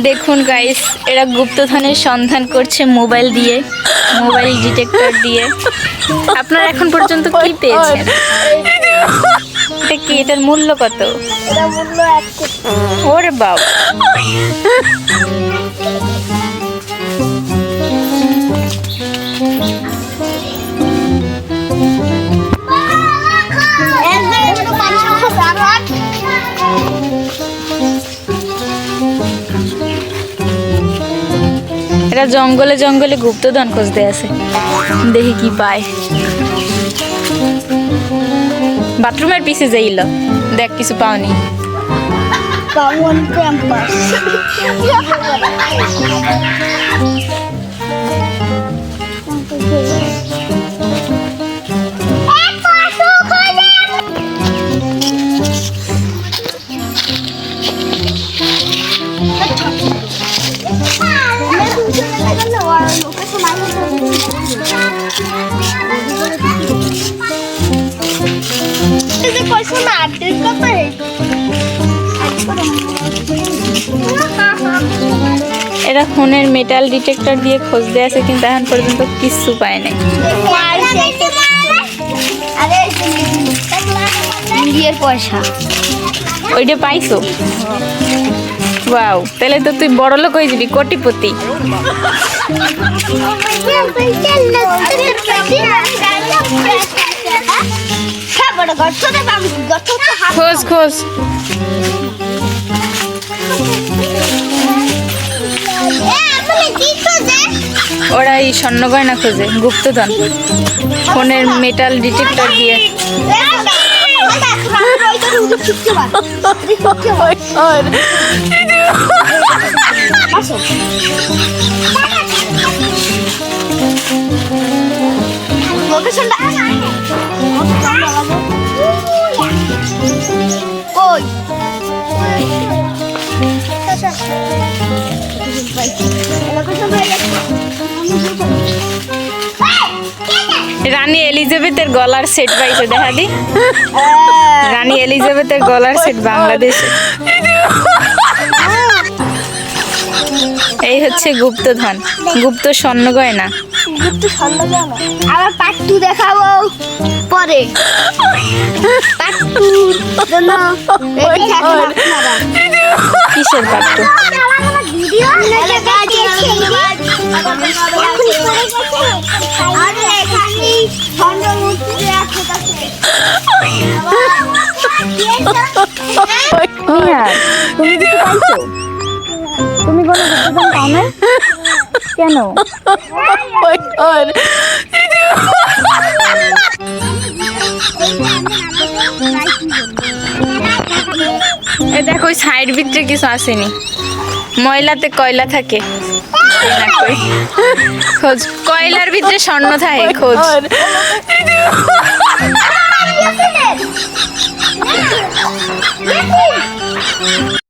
দেখুন গাইস, এরা গুপ্তধনের সন্ধান করছে মোবাইল দিয়ে, মোবাইল ডিটেক্টর দিয়ে। আপনারা এখন পর্যন্ত কি পেয়েছেন? এটা কি? এটার মূল্য কত? এটা মূল্য 1 কোটি। ওরে বাবা, এরা জঙ্গলে জঙ্গলে গুপ্তধন খুঁজতে আছে, দেখি কি পায়। বাথরুমের পিছে যাইল, দেখ কিছু পাওনি। কাউন ক্যাম্পাস এরা ফোনের মেটাল ডিটেক্টর দিয়ে খুঁজতে আছে, কিন্তু এখন পর্যন্ত কিছু পায় নাই। পয়সা ওইটা পাইছো? ওয়াও, তাহলে তো তুই বড় লোক হয়ে যাবি, কোটিপতি। খোঁজ খোঁজ, ওরা এই স্বর্ণ গয়না খোঁজে, গুপ্তধন ফোনের মেটাল ডিটেক্টর দিয়ে। রানী এলিজাবেথের গলার সেট পাইছে, দেখা দি। রানী এলিজাবেথের গলার সেট বাংলাদেশে। এই হচ্ছে গুপ্তধন, গুপ্ত স্বর্ণ গয়না। আবার পার্ট 2 দেখাবো পরে। পার্ট 2 জন্য রেডি থাকুন আপনারা। কিসের পার্ট 2? ভিডিও আরে এখানে ঝন্ডা মূর্তি আছে কাছে। তুমি কিছু পাইছো? তুমি কোনো গুপ্তধন পাও না কেন? এ দেখো, ওই সাইড ভিতরে কিছু আসেনি, ময়লাতে কয়লা থাকে। খোঁজ, কয়লার ভিতরে স্বর্ণ থাকে, খোঁজ।